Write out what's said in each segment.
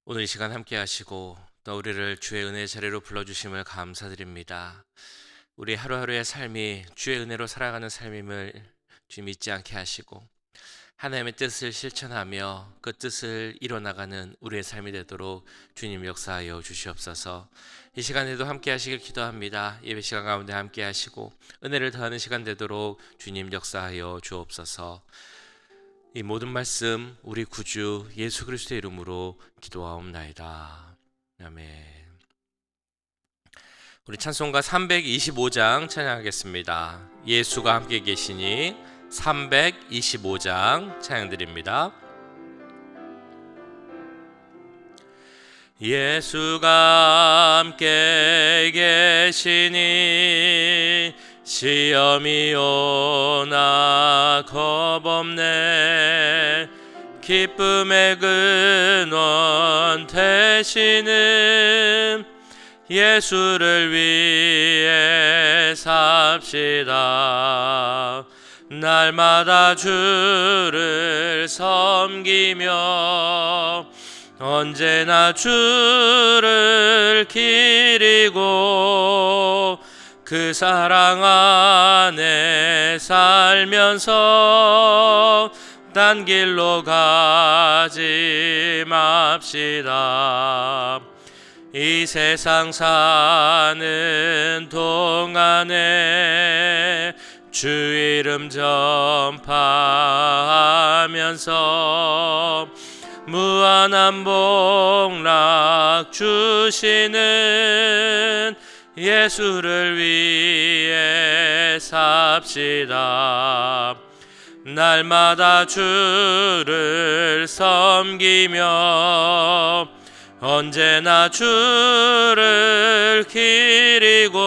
오늘 이 시간 함께 하시고 또 우리를 주의 은혜 자리로 불러주심을 감사드립니다. 우리 하루하루의 삶이 주의 은혜로 살아가는 삶임을 주님 잊지 않게 하시고 하나님의 뜻을 실천하며 그 뜻을 이뤄나가는 우리의 삶이 되도록 주님 역사하여 주시옵소서. 이 시간에도 함께 하시길 기도합니다. 예배 시간 가운데 함께 하시고 은혜를 더하는 시간 되도록 주님 역사하여 주옵소서. 이 모든 말씀 우리 구주 예수 그리스도의 이름으로 기도하옵나이다. 아멘. 우리 찬송가 325장 찬양하겠습니다. 예수가 함께 계시니 325장 찬양드립니다. 예수가 함께 계시니 시험이 오나 겁없네. 기쁨의 근원 되시는 예수를 위해 삽시다. 날마다 주를 섬기며 언제나 주를 기리고 그 사랑 안에 살면서 딴 길로 가지 맙시다. 이 세상 사는 동안에 주 이름 전파하면서 무한한 복락 주시는 예수를 위해 삽시다. 날마다 주를 섬기며 언제나 주를 기리고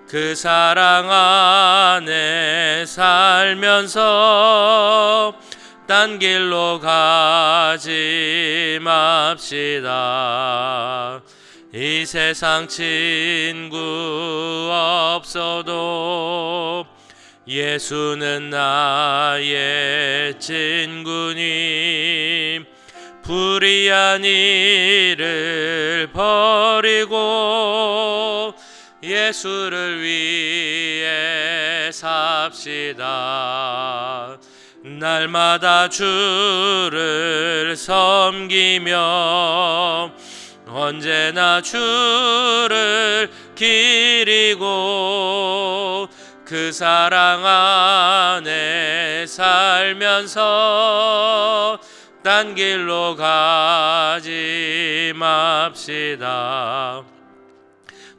그 사랑 안에 살면서 딴 길로 가지 맙시다. 이 세상 친구 없어도 예수는 나의 친구님. 불의한 일을 버리고 예수를 위해 삽시다. 날마다 주를 섬기며 언제나 주를 기리고 그 사랑 안에 살면서 딴 길로 가지 맙시다.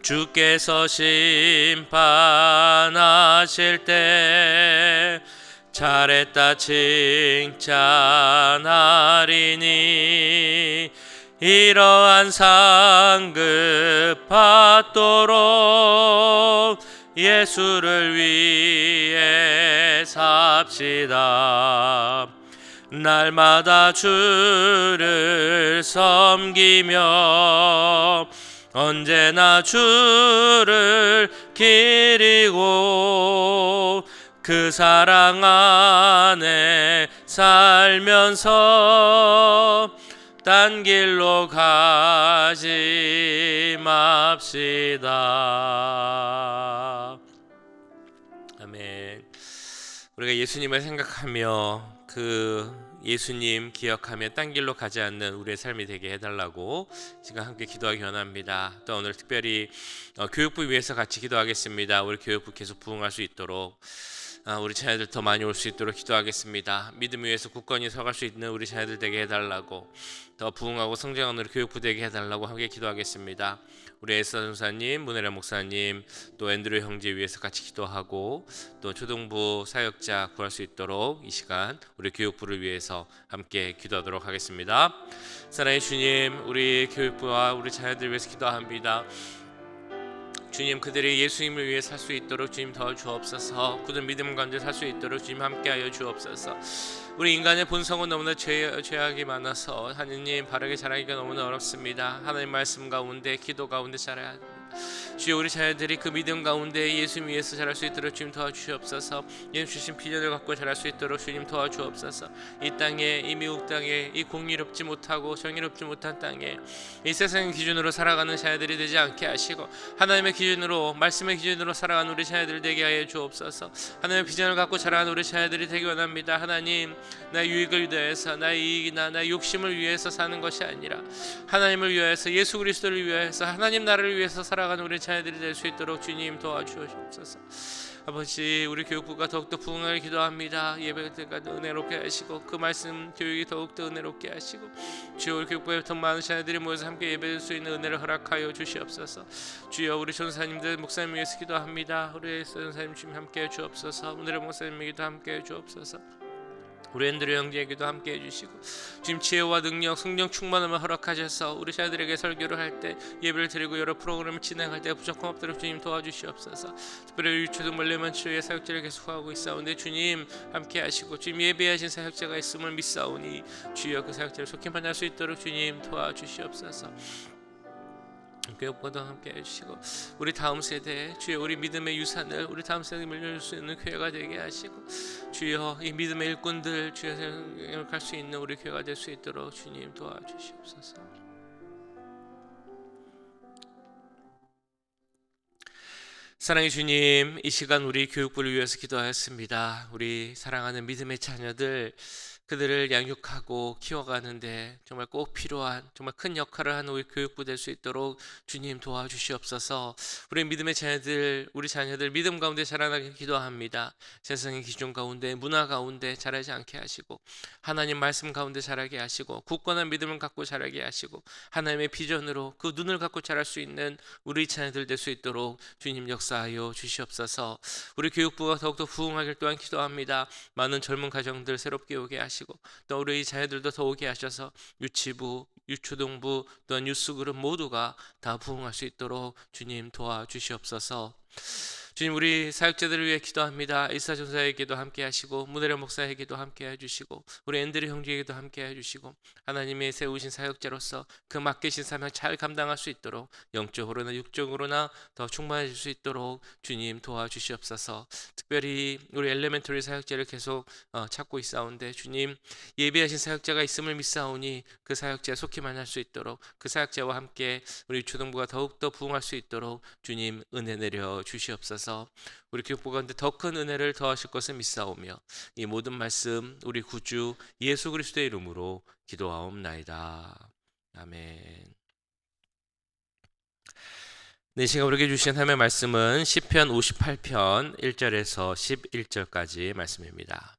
주께서 심판하실 때 잘했다 칭찬하리니 이러한 상급 받도록 예수를 위해 삽시다. 날마다 주를 섬기며 언제나 주를 기리고 그 사랑 안에 살면서 딴 길로 가지 맙시다. 아멘. 우리가 예수님을 생각하며 그 예수님 기억하며 딴 길로 가지 않는 우리의 삶이 되게 해달라고 지금 함께 기도하기 원합니다. 또 오늘 특별히 교육부 위해서 같이 기도하겠습니다. 우리 교육부 계속 부흥할 수 있도록 우리 자녀들 더 많이 올 수 있도록 기도하겠습니다. 믿음 위에서 굳건히 서갈 수 있는 우리 자녀들 되게 해달라고, 더 부흥하고 성장하는 교육부 되게 해달라고 함께 기도하겠습니다. 우리 에스더 전사님, 문혜라 목사님, 또 앤드류 형제 위해서 같이 기도하고 또 초등부 사역자 구할 수 있도록 이 시간 우리 교육부를 위해서 함께 기도하도록 하겠습니다. 사랑의 주님, 우리 교육부와 우리 자녀들 위해서 기도합니다. 주님, 그들이 예수님을 위해 살 수 있도록 주님 도와주옵소서. 굳은 믿음 가운데 살 수 있도록 주님 함께하여 주옵소서. 우리 인간의 본성은 너무나 죄악이 많아서 하느님 바르게 자라기가 너무나 어렵습니다. 하나님 말씀 가운데 기도 가운데 자라야 합니다. 주여 우리 자녀들이 그 믿음 가운데 예수 위에서 자랄 수 있도록 주님 도와주시옵소서. 예수 주신 비전을 갖고 자랄 수 있도록 주님 도와주옵소서. 이 땅에, 이 미국 땅에, 이 공의롭지 못하고 정의롭지 못한 땅에 이 세상의 기준으로 살아가는 자녀들이 되지 않게 하시고 하나님의 기준으로, 말씀의 기준으로 살아가는 우리 자녀들 되게 하여 주옵소서. 하나님의 비전을 갖고 자라는 우리 자녀들이 되기 원합니다. 하나님, 나의 유익을 위해서, 나의 이익이나 나의 욕심을 위해서 사는 것이 아니라 하나님을 위해서, 예수 그리스도를 위해서, 하나님 나라를 위해서 살아가는 우리 자녀들이 될 수 있도록 주님 도와주옵소서. 아버지, 우리 교육부가 더욱더 부흥하게 기도합니다. 예배 때가 은혜롭게 하시고 그 말씀 교육이 더욱더 은혜롭게 하시고 주여 우리 교육부에 더 많은 자녀들이 모여서 함께 예배할 수 있는 은혜를 허락하여 주시옵소서. 주여 우리 전사님들 목사님 위해서 기도합니다. 우리 전사님 주님 함께 주옵소서. 오늘의 목사님에게도 함께 주옵소서. 우리 앤드류 형제에게도 함께 해주시고 주님 지혜와 능력, 성령 충만함을 허락하셔서 우리 자녀들에게 설교를 할 때, 예배를 드리고 여러 프로그램을 진행할 때 부족함 없도록 주님 도와주시옵소서. 특별히 유초등 레먼트리의 사역자를 계속하고 있사오니 주님 함께 하시고 주님 예배하신 사역자가 있음을 믿사오니 주여 그 사역자를 속히 만날 수 있도록 주님 도와주시옵소서. 교육보다 함께 해주시고 우리 다음 세대 주여 우리 믿음의 유산을 우리 다음 세대에 물려줄 수 있는 교회가 되게 하시고 주여 이 믿음의 일꾼들 주여 갈 수 있는 우리 교회가 될 수 있도록 주님 도와주시옵소서. 사랑의 주님, 이 시간 우리 교육부를 위해서 기도하였습니다. 우리 사랑하는 믿음의 자녀들, 그들을 양육하고 키워가는데 정말 꼭 필요한, 정말 큰 역할을 하는 우리 교육부 될 수 있도록 주님 도와주시옵소서. 우리 믿음의 자녀들, 우리 자녀들 믿음 가운데 자라나게 기도합니다. 세상의 기준 가운데, 문화 가운데 자라지 않게 하시고 하나님 말씀 가운데 자라게 하시고 굳건한 믿음을 갖고 자라게 하시고 하나님의 비전으로 그 눈을 갖고 자랄 수 있는 우리 자녀들 될 수 있도록 주님 역사하여 주시옵소서. 우리 교육부가 더욱더 부흥하길 또한 기도합니다. 많은 젊은 가정들 새롭게 오게 하시고 또 우리 자녀들도 더 오게 하셔서 유치부, 유초등부, 또 뉴스그룹 모두가 다 부흥할 수 있도록 주님 도와주시옵소서. 주님 우리 사역자들을 위해 기도합니다. 일사전사에게도 함께 하시고 문혜련 목사에게도 함께 해주시고 우리 앤드류 형제에게도 함께 해주시고 하나님의 세우신 사역자로서 그 맡기신 사명 잘 감당할 수 있도록 영적으로나 육적으로나 더 충만해질 수 있도록 주님 도와주시옵소서. 특별히 우리 엘레멘터리 사역자를 계속 찾고 있사온데 주님 예비하신 사역자가 있음을 믿사오니 그 사역자 속히 만날 수 있도록 그 사역자와 함께 우리 초등부가 더욱더 부흥할 수 있도록 주님 은혜 내려 주시옵소서. 우리 교육부 가운데 더 큰 은혜를 더하실 것을 믿사오며 이 모든 말씀 우리 구주 예수 그리스도의 이름으로 기도하옵나이다. 아멘. 네, 시간 우리에게 주신 하나님의 말씀은 시편 58편 1절에서 11절까지 말씀입니다.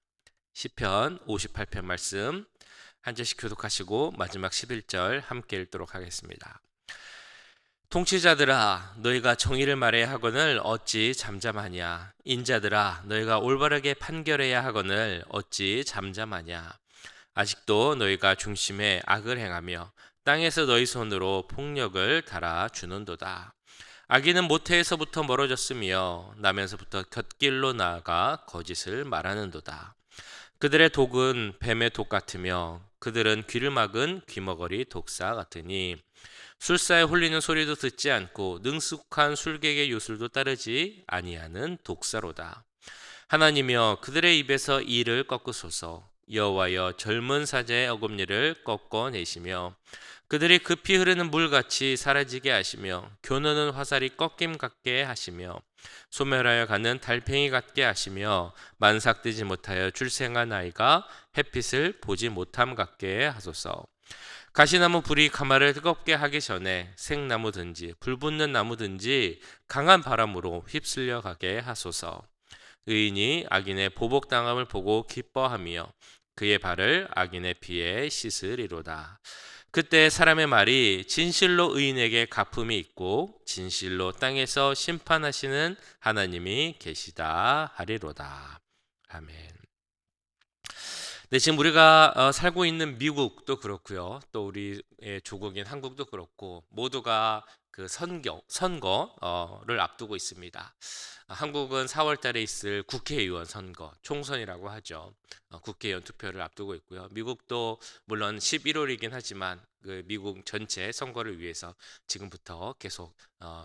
시편 58편 말씀 한 절씩 교독하시고 마지막 11절 함께 읽도록 하겠습니다. 통치자들아 너희가 정의를 말해야 하거늘 어찌 잠잠하냐. 인자들아 너희가 올바르게 판결해야 하거늘 어찌 잠잠하냐. 아직도 너희가 중심에 악을 행하며 땅에서 너희 손으로 폭력을 달아주는도다. 악인은 모태에서부터 멀어졌으며 나면서부터 곁길로 나아가 거짓을 말하는도다. 그들의 독은 뱀의 독 같으며 그들은 귀를 막은 귀머거리 독사 같으니 술사에 홀리는 소리도 듣지 않고 능숙한 술객의 요술도 따르지 아니하는 독사로다. 하나님이여 그들의 입에서 이를 꺾으소서. 여호와여 젊은 사자의 어금니를 꺾어내시며 그들이 급히 흐르는 물같이 사라지게 하시며 교노는 화살이 꺾임 같게 하시며 소멸하여 가는 달팽이 같게 하시며 만삭되지 못하여 출생한 아이가 햇빛을 보지 못함 같게 하소서. 가시나무 불이 가마를 뜨겁게 하기 전에 생나무든지 불붙는 나무든지 강한 바람으로 휩쓸려 가게 하소서. 의인이 악인의 보복당함을 보고 기뻐하며 그의 발을 악인의 피에 씻으리로다. 그때 사람의 말이 진실로 의인에게 갚음이 있고 진실로 땅에서 심판하시는 하나님이 계시다 하리로다. 아멘. 네, 지금 우리가 살고 있는 미국도 그렇고요. 또 우리의 조국인 한국도 그렇고 모두가 그 선거를 앞두고 있습니다. 한국은 4월 달에 있을 국회의원 선거, 총선이라고 하죠. 국회의원 투표를 앞두고 있고요. 미국도 물론 11월이긴 하지만 그 미국 전체 선거를 위해서 지금부터 계속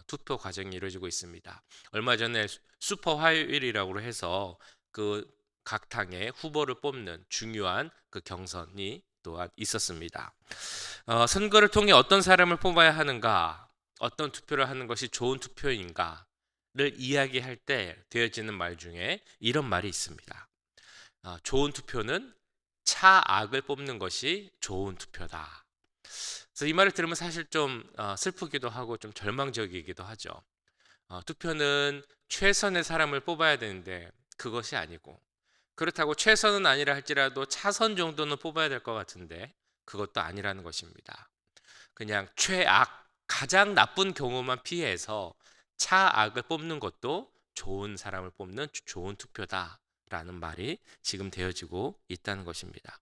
투표 과정이 이루어지고 있습니다. 얼마 전에 슈퍼 화요일이라고 해서 그 각 당의 후보를 뽑는 중요한 그 경선이 또한 있었습니다. 선거를 통해 어떤 사람을 뽑아야 하는가, 어떤 투표를 하는 것이 좋은 투표인가를 이야기할 때 되어지는 말 중에 이런 말이 있습니다. 좋은 투표는 차악을 뽑는 것이 좋은 투표다. 그래서 이 말을 들으면 사실 좀 슬프기도 하고 좀 절망적이기도 하죠. 투표는 최선의 사람을 뽑아야 되는데 그것이 아니고, 그렇다고 최선은 아니라 할지라도 차선 정도는 뽑아야 될 것 같은데 그것도 아니라는 것입니다. 그냥 최악, 가장 나쁜 경우만 피해서 차악을 뽑는 것도 좋은 사람을 뽑는 좋은 투표다라는 말이 지금 되어지고 있다는 것입니다.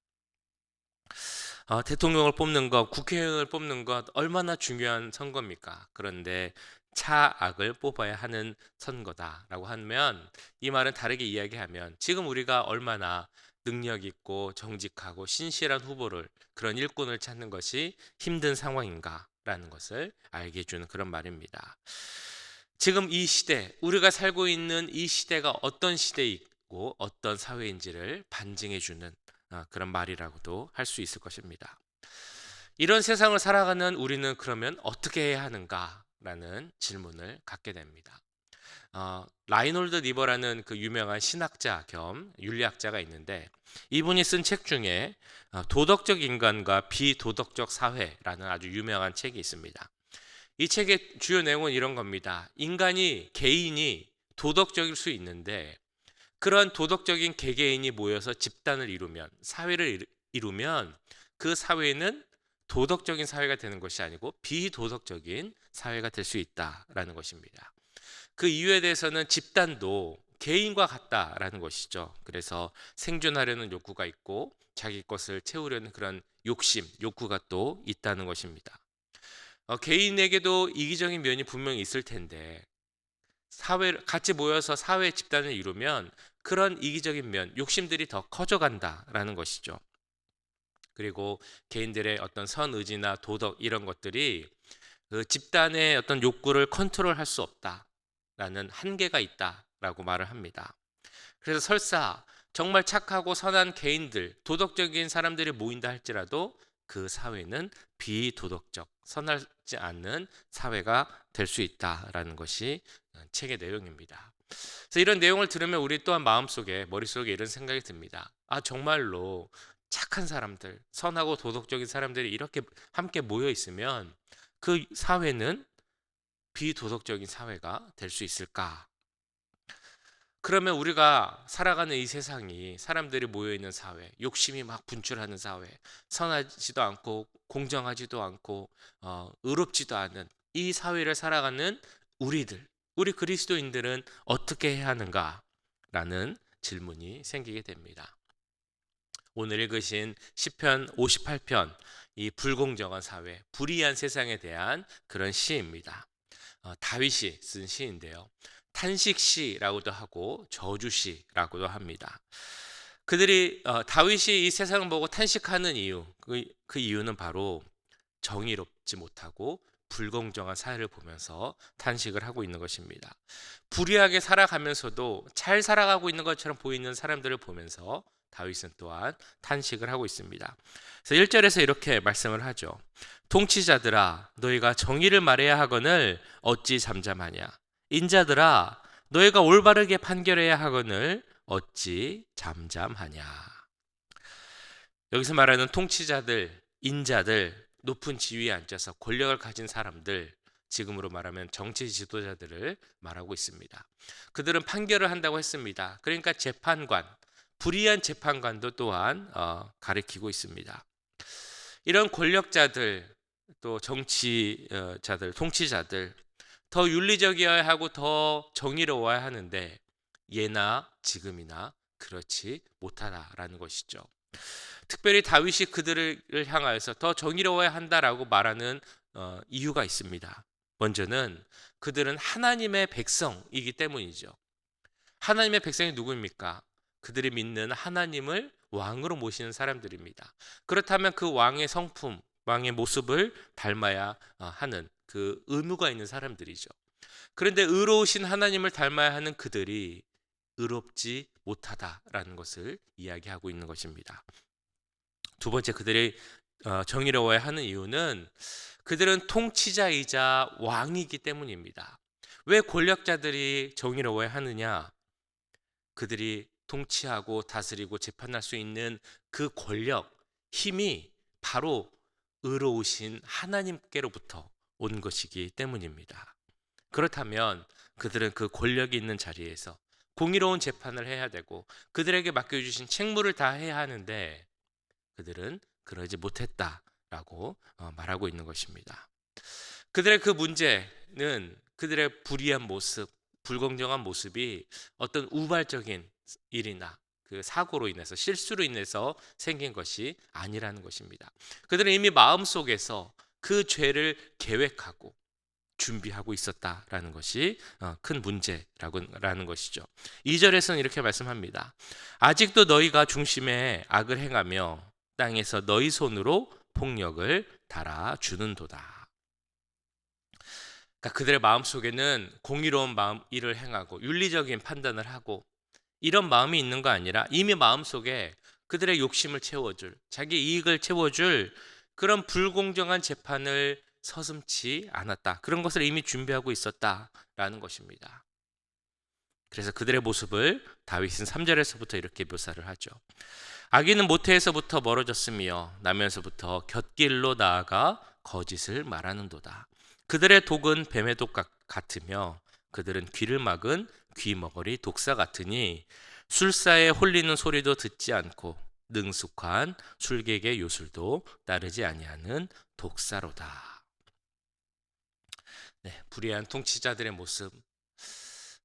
대통령을 뽑는 것, 국회의원을 뽑는 것 얼마나 중요한 선거입니까? 그런데 차악을 뽑아야 하는 선거다라고 하면, 이 말은 다르게 이야기하면 지금 우리가 얼마나 능력 있고 정직하고 신실한 후보를, 그런 일꾼을 찾는 것이 힘든 상황인가라는 것을 알게 해주는 그런 말입니다. 지금 이 시대, 우리가 살고 있는 이 시대가 어떤 시대이고 어떤 사회인지를 반증해주는 그런 말이라고도 할 수 있을 것입니다. 이런 세상을 살아가는 우리는 그러면 어떻게 해야 하는가라는 질문을 갖게 됩니다. 라이놀드 니버라는 그 유명한 신학자 겸 윤리학자가 있는데, 이분이 쓴 책 중에 도덕적 인간과 비도덕적 사회라는 아주 유명한 책이 있습니다. 이 책의 주요 내용은 이런 겁니다. 개인이 도덕적일 수 있는데, 그런 도덕적인 개개인이 모여서 집단을 이루면, 사회를 이루면 그 사회는 도덕적인 사회가 되는 것이 아니고 비도덕적인 사회가 될 수 있다라는 것입니다. 그 이유에 대해서는 집단도 개인과 같다라는 것이죠. 그래서 생존하려는 욕구가 있고 자기 것을 채우려는 그런 욕구가 또 있다는 것입니다. 개인에게도 이기적인 면이 분명히 있을 텐데, 같이 모여서 사회 집단을 이루면 그런 이기적인 면, 욕심들이 더 커져간다라는 것이죠. 그리고 개인들의 어떤 선의지나 도덕, 이런 것들이 그 집단의 어떤 욕구를 컨트롤할 수 없다라는 한계가 있다라고 말을 합니다. 그래서 설사 정말 착하고 선한 개인들, 도덕적인 사람들이 모인다 할지라도 그 사회는 비도덕적, 선하지 않는 사회가 될 수 있다라는 것이 책의 내용입니다. 그래서 이런 내용을 들으면 우리 또한 머릿속에 이런 생각이 듭니다. 정말로 착한 사람들, 선하고 도덕적인 사람들이 이렇게 함께 모여 있으면 그 사회는 비도덕적인 사회가 될 수 있을까? 그러면 우리가 살아가는 이 세상이 사람들이 모여있는 사회, 욕심이 막 분출하는 사회, 선하지도 않고 공정하지도 않고 의롭지도 않은 이 사회를 살아가는 우리 그리스도인들은 어떻게 해야 하는가라는 질문이 생기게 됩니다. 오늘 읽으신 시편 58편, 이 불공정한 사회, 불의한 세상에 대한 그런 시입니다. 다윗이 쓴 시인데요. 탄식시라고도 하고 저주시라고도 합니다. 다윗이 이 세상을 보고 탄식하는 이유, 그 이유는 바로 정의롭지 못하고 불공정한 사회를 보면서 탄식을 하고 있는 것입니다. 불의하게 살아가면서도 잘 살아가고 있는 것처럼 보이는 사람들을 보면서 다윗은 또한 탄식을 하고 있습니다. 그래서 1절에서 이렇게 말씀을 하죠. 통치자들아, 너희가 정의를 말해야 하거늘 어찌 잠잠하냐? 인자들아, 너희가 올바르게 판결해야 하거늘 어찌 잠잠하냐? 여기서 말하는 통치자들, 인자들, 높은 지위에 앉아서 권력을 가진 사람들, 지금으로 말하면 정치 지도자들을 말하고 있습니다. 그들은 판결을 한다고 했습니다. 그러니까 재판관, 불의한 재판관도 또한 가리키고 있습니다. 이런 권력자들, 또 정치자들, 통치자들, 더 윤리적이어야 하고 더 정의로워야 하는데 예나 지금이나 그렇지 못하다라는 것이죠. 특별히 다윗이 그들을 향하여서 더 정의로워야 한다라고 말하는 이유가 있습니다. 먼저는 그들은 하나님의 백성이기 때문이죠. 하나님의 백성이 누구입니까? 그들이 믿는 하나님을 왕으로 모시는 사람들입니다. 그렇다면 그 왕의 성품, 왕의 모습을 닮아야 하는 그 의무가 있는 사람들이죠. 그런데 의로우신 하나님을 닮아야 하는 그들이 의롭지 못하다라는 것을 이야기하고 있는 것입니다. 두 번째, 그들이 정의로워야 하는 이유는 그들은 통치자이자 왕이기 때문입니다. 왜 권력자들이 정의로워야 하느냐? 그들이 통치하고 다스리고 재판할 수 있는 그 권력, 힘이 바로 의로우신 하나님께로부터 온 것이기 때문입니다. 그렇다면 그들은 그 권력이 있는 자리에서 공의로운 재판을 해야 되고 그들에게 맡겨주신 책무를 다 해야 하는데 그들은 그러지 못했다라고 말하고 있는 것입니다. 그들의 그 문제는 그들의 불의한 모습, 불공정한 모습이 어떤 우발적인 일이나 그 사고로 인해서, 실수로 인해서 생긴 것이 아니라는 것입니다. 그들은 이미 마음속에서 그 죄를 계획하고 준비하고 있었다라는 것이 큰 문제라는 것이죠. 2절에서는 이렇게 말씀합니다. 아직도 너희가 중심에 악을 행하며 땅에서 너희 손으로 폭력을 달아주는도다. 그러니까 그들의 마음속에는 공의로운 일을 행하고 윤리적인 판단을 하고 이런 마음이 있는 거 아니라 이미 마음속에 그들의 욕심을 채워줄, 자기 이익을 채워줄 그런 불공정한 재판을 서슴지 않았다. 그런 것을 이미 준비하고 있었다라는 것입니다. 그래서 그들의 모습을 다윗은 3절에서부터 이렇게 묘사를 하죠. 악인은 모태에서부터 멀어졌으며 나면서부터 곁길로 나아가 거짓을 말하는도다. 그들의 독은 뱀의 독 같으며 그들은 귀를 막은 귀머거리 독사 같으니 술사에 홀리는 소리도 듣지 않고 능숙한 술객의 요술도 따르지 아니하는 독사로다. 불의한 통치자들의 모습,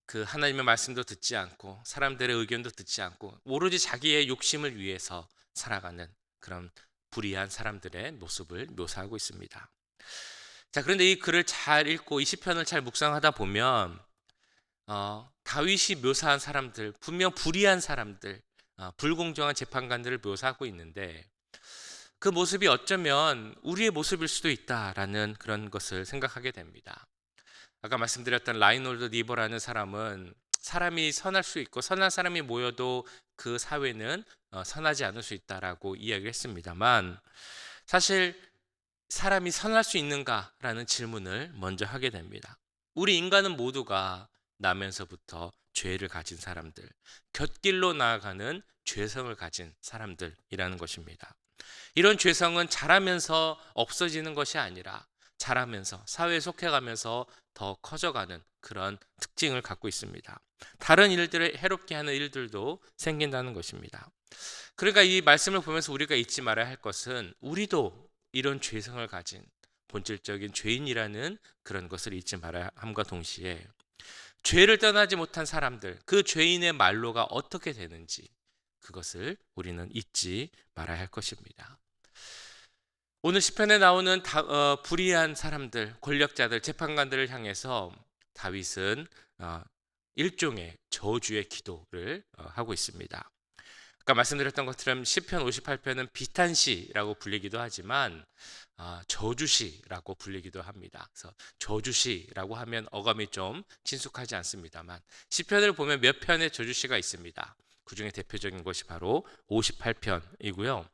그 하나님의 말씀도 듣지 않고 사람들의 의견도 듣지 않고 오로지 자기의 욕심을 위해서 살아가는 그런 불의한 사람들의 모습을 묘사하고 있습니다. 자, 그런데 이 글을 잘 읽고 이 시편을 잘 묵상하다 보면 다윗이 묘사한 사람들, 분명 불의한 사람들, 불공정한 재판관들을 묘사하고 있는데 그 모습이 어쩌면 우리의 모습일 수도 있다라는 그런 것을 생각하게 됩니다. 아까 말씀드렸던 라이놀드 니버라는 사람은 사람이 선할 수 있고 선한 사람이 모여도 그 사회는 선하지 않을 수 있다라고 이야기를 했습니다만 사실 사람이 선할 수 있는가라는 질문을 먼저 하게 됩니다. 우리 인간은 모두가 나면서부터 죄를 가진 사람들, 곁길로 나아가는 죄성을 가진 사람들이라는 것입니다. 이런 죄성은 자라면서 없어지는 것이 아니라 자라면서 사회에 속해가면서 더 커져가는 그런 특징을 갖고 있습니다. 다른 일들을 해롭게 하는 일들도 생긴다는 것입니다. 그러니까 이 말씀을 보면서 우리가 잊지 말아야 할 것은 우리도 이런 죄성을 가진 본질적인 죄인이라는 그런 것을 잊지 말아야 함과 동시에 죄를 떠나지 못한 사람들, 그 죄인의 말로가 어떻게 되는지 그것을 우리는 잊지 말아야 할 것입니다. 오늘 시편에 나오는 불의한 사람들, 권력자들, 재판관들을 향해서 다윗은 일종의 저주의 기도를 하고 있습니다. 아까 말씀드렸던 것처럼 시편 58편은 비탄시라고 불리기도 하지만 저주시라고 불리기도 합니다. 그래서 저주시라고 하면 어감이 좀 친숙하지 않습니다만 시편을 보면 몇 편의 저주시가 있습니다. 그 중에 대표적인 것이 바로 58편이고요.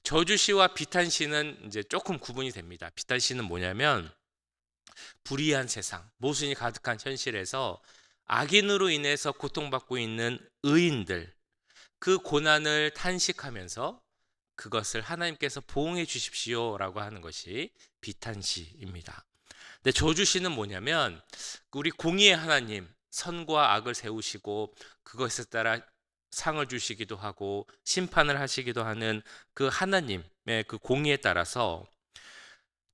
저주시와 비탄시는 이제 조금 구분이 됩니다. 비탄시는 뭐냐면 불의한 세상, 모순이 가득한 현실에서 악인으로 인해서 고통받고 있는 의인들, 그 고난을 탄식하면서 그것을 하나님께서 보응해 주십시오라고 하는 것이 비탄시입니다. 근데 저주시는 뭐냐면 우리 공의의 하나님, 선과 악을 세우시고 그것에 따라 상을 주시기도 하고 심판을 하시기도 하는 그 하나님의 그 공의에 따라서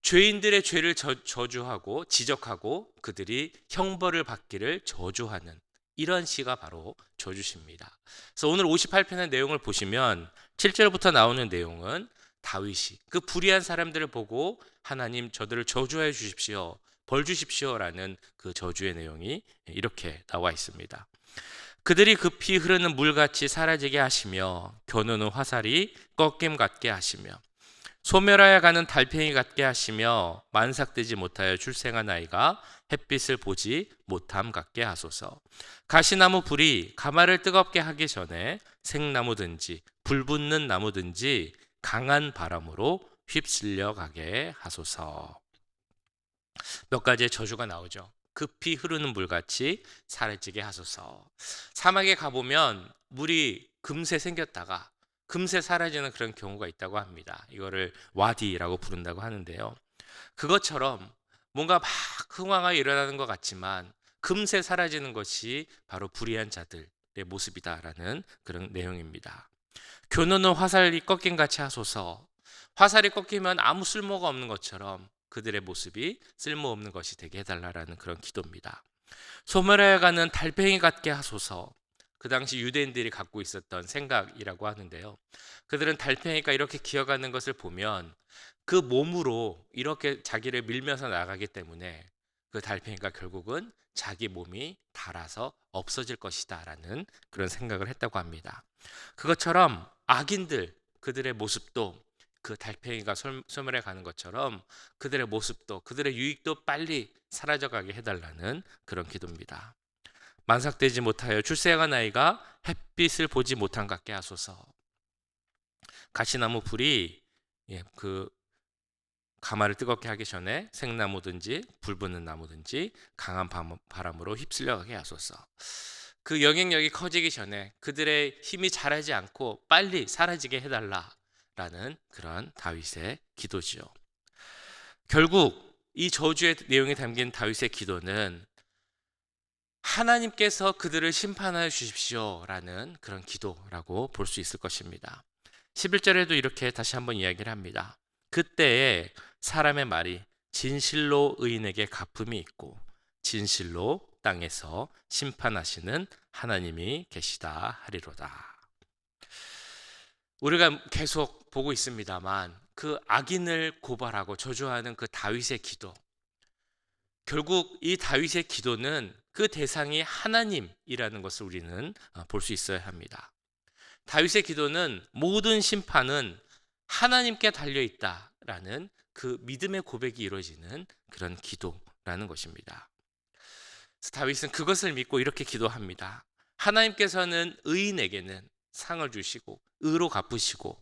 죄인들의 죄를 저주하고 지적하고 그들이 형벌을 받기를 저주하는 이런 시가 바로 저주시입니다. 그래서 오늘 58편의 내용을 보시면 7절부터 나오는 내용은 다윗이 그 불의한 사람들을 보고 하나님 저들을 저주해 주십시오, 벌 주십시오라는 그 저주의 내용이 이렇게 나와 있습니다. 그들이 급히 흐르는 물같이 사라지게 하시며 겨누는 화살이 꺾임 같게 하시며 소멸하여 가는 달팽이 같게 하시며 만삭되지 못하여 출생한 아이가 햇빛을 보지 못함 같게 하소서. 가시나무 불이 가마를 뜨겁게 하기 전에 생나무든지 불 붙는 나무든지 강한 바람으로 휩쓸려 가게 하소서. 몇 가지의 저주가 나오죠. 급히 흐르는 물같이 사라지게 하소서. 사막에 가보면 물이 금세 생겼다가 금세 사라지는 그런 경우가 있다고 합니다. 이거를 와디라고 부른다고 하는데요. 그것처럼 뭔가 막 흥황이 일어나는 것 같지만 금세 사라지는 것이 바로 불의한 자들의 모습이다라는 그런 내용입니다. 교노는 화살이 꺾인 같이 하소서. 화살이 꺾이면 아무 쓸모가 없는 것처럼 그들의 모습이 쓸모없는 것이 되게 해달라라는 그런 기도입니다. 소멸하여 가는 달팽이 같게 하소서. 그 당시 유대인들이 갖고 있었던 생각이라고 하는데요. 그들은 달팽이가 이렇게 기어가는 것을 보면 그 몸으로 이렇게 자기를 밀면서 나가기 때문에 그 달팽이가 결국은 자기 몸이 닳아서 없어질 것이다 라는 그런 생각을 했다고 합니다. 그것처럼 악인들, 그들의 모습도 그 달팽이가 소멸해 가는 것처럼 그들의 모습도 그들의 유익도 빨리 사라져가게 해달라는 그런 기도입니다. 만삭되지 못하여 출생한 아이가 햇빛을 보지 못한 같게 하소서. 가시나무 불이 그 가마를 뜨겁게 하기 전에 생나무든지 불 붙는 나무든지 강한 바람으로 휩쓸려 가게 하소서. 그 영향력이 커지기 전에 그들의 힘이 자라지 않고 빨리 사라지게 해달라라는 그런 다윗의 기도지요. 결국 이 저주의 내용이 담긴 다윗의 기도는 하나님께서 그들을 심판하여 주십시오라는 그런 기도라고 볼 수 있을 것입니다. 11절에도 이렇게 다시 한번 이야기를 합니다. 그때에 사람의 말이 진실로 의인에게 갚음이 있고 진실로 땅에서 심판하시는 하나님이 계시다 하리로다. 우리가 계속 보고 있습니다만 그 악인을 고발하고 저주하는 그 다윗의 기도, 결국 이 다윗의 기도는 그 대상이 하나님이라는 것을 우리는 볼 수 있어야 합니다. 다윗의 기도는 모든 심판은 하나님께 달려있다라는 그 믿음의 고백이 이루어지는 그런 기도라는 것입니다. 그래서 다윗은 그것을 믿고 이렇게 기도합니다. 하나님께서는 의인에게는 상을 주시고 의로 갚으시고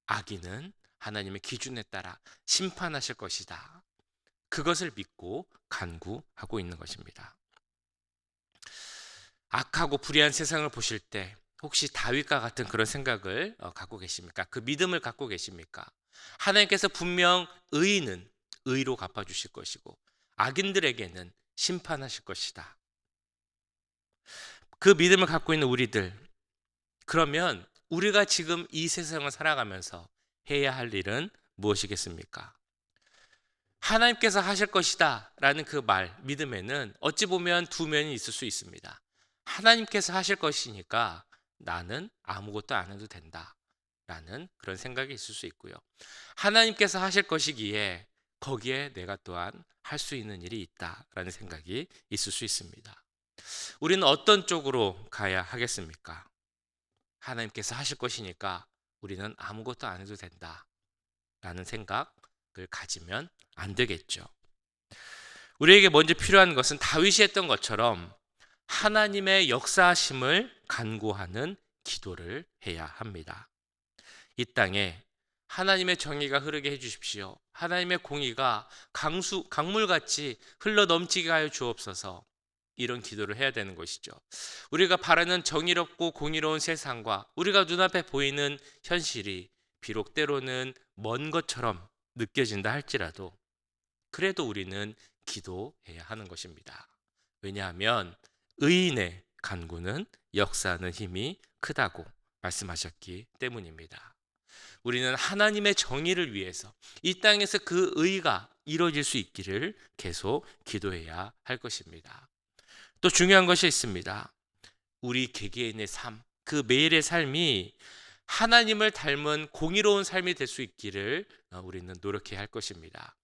악인은 하나님의 기준에 따라 심판하실 것이다. 그것을 믿고 간구하고 있는 것입니다. 악하고 불의한 세상을 보실 때 혹시 다윗과 같은 그런 생각을 갖고 계십니까? 그 믿음을 갖고 계십니까? 하나님께서 분명 의인은 의로 갚아주실 것이고 악인들에게는 심판하실 것이다. 그 믿음을 갖고 있는 우리들, 그러면 우리가 지금 이 세상을 살아가면서 해야 할 일은 무엇이겠습니까? 하나님께서 하실 것이다 라는 그 말, 믿음에는 어찌 보면 두 면이 있을 수 있습니다. 하나님께서 하실 것이니까 나는 아무것도 안 해도 된다 라는 그런 생각이 있을 수 있고요. 하나님께서 하실 것이기에 거기에 내가 또한 할 수 있는 일이 있다 라는 생각이 있을 수 있습니다. 우리는 어떤 쪽으로 가야 하겠습니까? 하나님께서 하실 것이니까 우리는 아무것도 안 해도 된다 라는 생각을 가지면 안 되겠죠. 우리에게 먼저 필요한 것은 다윗이 했던 것처럼 하나님의 역사하심을 간구하는 기도를 해야 합니다. 이 땅에 하나님의 정의가 흐르게 해주십시오. 하나님의 공의가 강물같이 흘러 넘치게 하여 주옵소서. 이런 기도를 해야 되는 것이죠. 우리가 바라는 정의롭고 공의로운 세상과 우리가 눈앞에 보이는 현실이 비록 때로는 먼 것처럼 느껴진다 할지라도 그래도 우리는 기도해야 하는 것입니다. 왜냐하면 의인의 간구는 역사하는 힘이 크다고 말씀하셨기 때문입니다. 우리는 하나님의 정의를 위해서 이 땅에서 그 의가 이루어질 수 있기를 계속 기도해야 할 것입니다. 또 중요한 것이 있습니다. 우리 개개인의 삶, 그 매일의 삶이 하나님을 닮은 공의로운 삶이 될 수 있기를 우리는 노력해야 할 것입니다.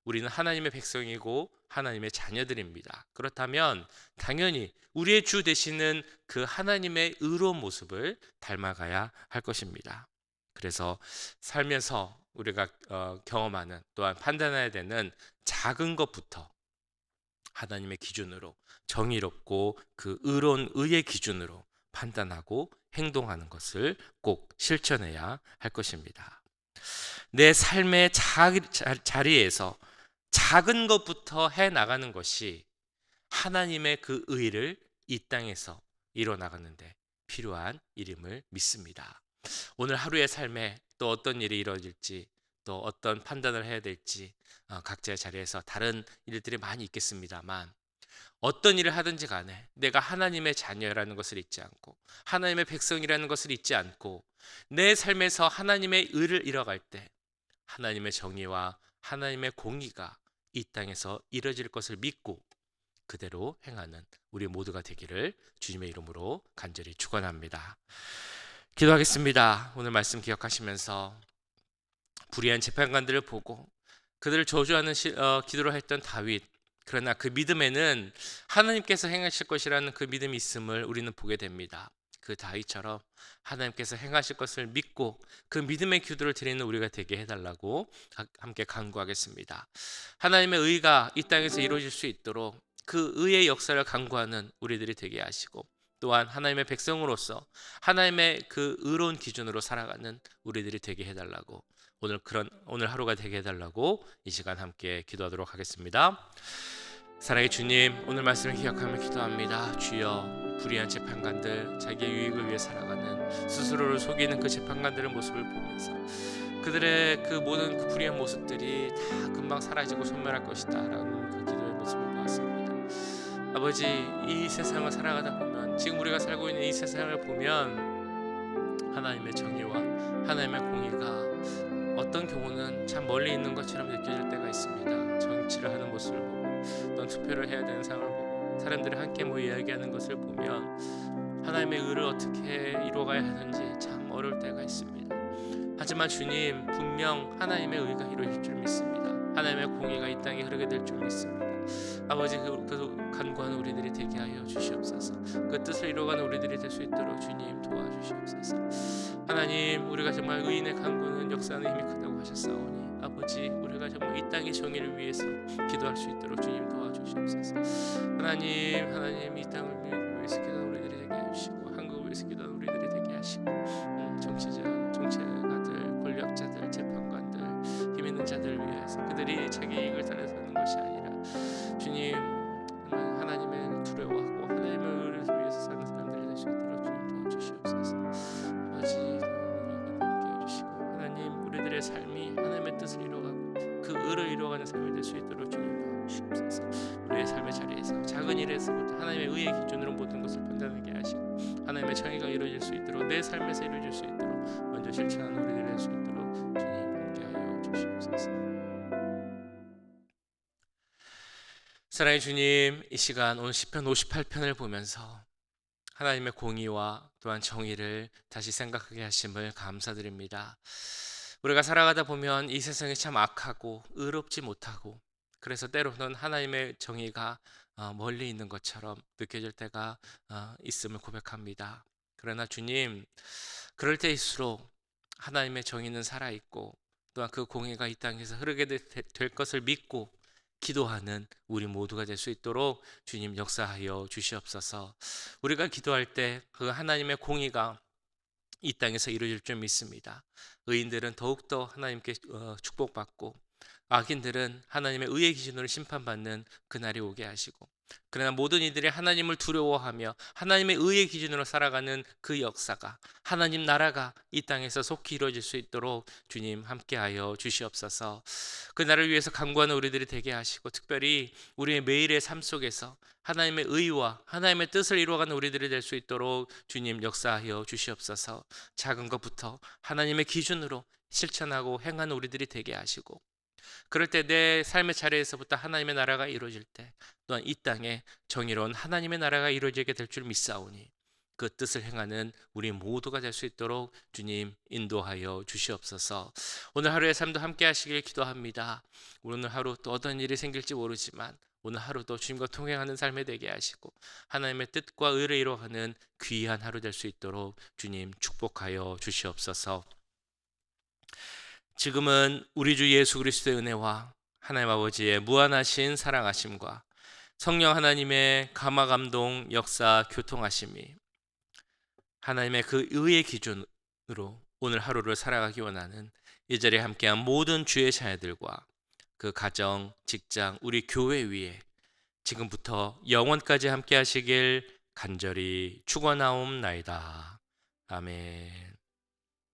우리는 하나님의 백성이고 하나님의 자녀들입니다. 그렇다면 당연히 우리의 주 되시는 그 하나님의 의로운 모습을 닮아가야 할 것입니다. 그래서 살면서 우리가 경험하는, 또한 판단해야 되는 작은 것부터 하나님의 기준으로 정의롭고 그 의로운 의의 기준으로 판단하고 행동하는 것을 꼭 실천해야 할 것입니다. 내 삶의 자리에서 작은 것부터 해 나가는 것이 하나님의 그 의를 이 땅에서 이뤄 나가는데 필요한 일임을 믿습니다. 오늘 하루의 삶에 또 어떤 일이 이루어질지, 또 어떤 판단을 해야 될지 각자의 자리에서 다른 일들이 많이 있겠습니다만, 어떤 일을 하든지 간에 내가 하나님의 자녀라는 것을 잊지 않고 하나님의 백성이라는 것을 잊지 않고 내 삶에서 하나님의 의를 이뤄갈 때 하나님의 정의와 하나님의 공의가 이 땅에서 이루어질 것을 믿고 그대로 행하는 우리 모두가 되기를 주님의 이름으로 간절히 축원합니다. 기도하겠습니다. 오늘 말씀 기억하시면서 불의한 재판관들을 보고 그들을 저주하는 기도를 했던 다윗, 그러나 그 믿음에는 하나님께서 행하실 것이라는 그 믿음이 있음을 우리는 보게 됩니다. 그 다윗처럼 하나님께서 행하실 것을 믿고 그 믿음의 기도를 드리는 우리가 되게 해달라고 함께 간구하겠습니다. 하나님의 의가 이 땅에서 이루어질 수 있도록 그 의의 역사를 간구하는 우리들이 되게 하시고, 또한 하나님의 백성으로서 하나님의 그 의로운 기준으로 살아가는 우리들이 되게 해달라고, 오늘 하루가 되게 해달라고 이 시간 함께 기도하도록 하겠습니다. 사랑의 주님, 오늘 말씀을 기억하며 기도합니다. 주여, 불의한 재판관들, 자기의 유익을 위해 살아가는, 스스로를 속이는 그 재판관들의 모습을 보면서 그들의 그 모든 그 불의한 모습들이 다 금방 사라지고 소멸할 것이다 라는 그 기도의 모습을 보았습니다. 아버지, 이 세상을 살아가다 보면, 지금 우리가 살고 있는 이 세상을 보면 하나님의 정의와 하나님의 공의가 어떤 경우는 참 멀리 있는 것처럼 느껴질 때가 있습니다. 정치를 하는 모습을 보고, 또 투표를 해야 되는 상황을 보고, 사람들이 함께 모여 이야기하는 것을 보면 하나님의 의를 어떻게 이루어가야 하는지 참 어려울 때가 있습니다. 하지만 주님, 분명 하나님의 의가 이루어질 줄 믿습니다. 하나님의 공의가 이 땅에 흐르게 될 줄 믿습니다. 아버지, 그 간구하는 우리들이 되게 하여 주시옵소서. 그 뜻을 이루어가는 우리들이 될 수 있도록 주님 도와주시옵소서. 하나님, 우리가 정말 의인의 간구는 역사하는 힘이 크다고 하셨사오니, 아버지, 우리가 정말 이 땅의 정의를 위해서 기도할 수 있도록 주님 도와주시옵소서. 하나님, 이 땅을 위해서 기도하는 우리들이 되게 해주시고, 한국을 위해서 기도하는 우리들이 되게 하시고, 정치가들, 권력자들, 재판관들, 힘 있는 자들을 위해서 그들이 자기 이익을 따라 사는 것이 아니라 주님, 정말 하나님의 두려워하고 하나님의 의를 위해서 사는 사람들이 될 수 있도록 주님 도와주시옵소서. 아버지, 함께 해주시고, 하나님, 우리들의 삶이 하나님의 뜻을 이루어가고 그 의를 이루어가는 삶이 될 수 있도록 주님 도와주시옵소서. 우리의 삶의 자리에서 작은 일에서부터 하나님의 의의 기준으로 모든 것을 판단하게 하시고, 하나님의 정의가 이루어질 수 있도록, 내 삶에서 이루어질 수 있도록 먼저 실천하는 우리들이 될 수 있도록 주님 함께하여 주시옵소서. 사랑의 주님, 이 시간 오늘 시편 58편을 보면서 하나님의 공의와 또한 정의를 다시 생각하게 하심을 감사드립니다. 우리가 살아가다 보면 이 세상이 참 악하고 의롭지 못하고, 그래서 때로는 하나님의 정의가 멀리 있는 것처럼 느껴질 때가 있음을 고백합니다. 그러나 주님, 그럴 때일수록 하나님의 정의는 살아있고, 또한 그 공의가 이 땅에서 흐르게 될 것을 믿고 기도하는 우리 모두가 될 수 있도록 주님 역사하여 주시옵소서. 우리가 기도할 때 그 하나님의 공의가 이 땅에서 이루어질 줄 믿습니다. 의인들은 더욱더 하나님께 축복받고, 악인들은 하나님의 의의 기준으로 심판받는 그날이 오게 하시고, 그러나 모든 이들이 하나님을 두려워하며 하나님의 의의 기준으로 살아가는 그 역사가, 하나님 나라가 이 땅에서 속히 이루어질 수 있도록 주님 함께하여 주시옵소서. 그날을 위해서 간구하는 우리들이 되게 하시고, 특별히 우리의 매일의 삶 속에서 하나님의 의와 하나님의 뜻을 이루어가는 우리들이 될 수 있도록 주님 역사하여 주시옵소서. 작은 것부터 하나님의 기준으로 실천하고 행하는 우리들이 되게 하시고, 그럴 때 내 삶의 자리에서부터 하나님의 나라가 이루어질 때 또한 이 땅에 정의로운 하나님의 나라가 이루어지게 될 줄 믿사오니, 그 뜻을 행하는 우리 모두가 될 수 있도록 주님 인도하여 주시옵소서. 오늘 하루의 삶도 함께 하시길 기도합니다. 오늘 하루 또 어떤 일이 생길지 모르지만 오늘 하루도 주님과 동행하는 삶이 되게 하시고, 하나님의 뜻과 의를 이루어가는 귀한 하루 될 수 있도록 주님 축복하여 주시옵소서. 지금은 우리 주 예수 그리스도의 은혜와 하나님 아버지의 무한하신 사랑하심과 성령 하나님의 감화 감동 역사 교통하심이 하나님의 그 의의 기준으로 오늘 하루를 살아가기 원하는 이 자리에 함께한 모든 주의 자녀들과 그 가정, 직장, 우리 교회 위에 지금부터 영원까지 함께 하시길 간절히 축원하옵나이다. 아멘.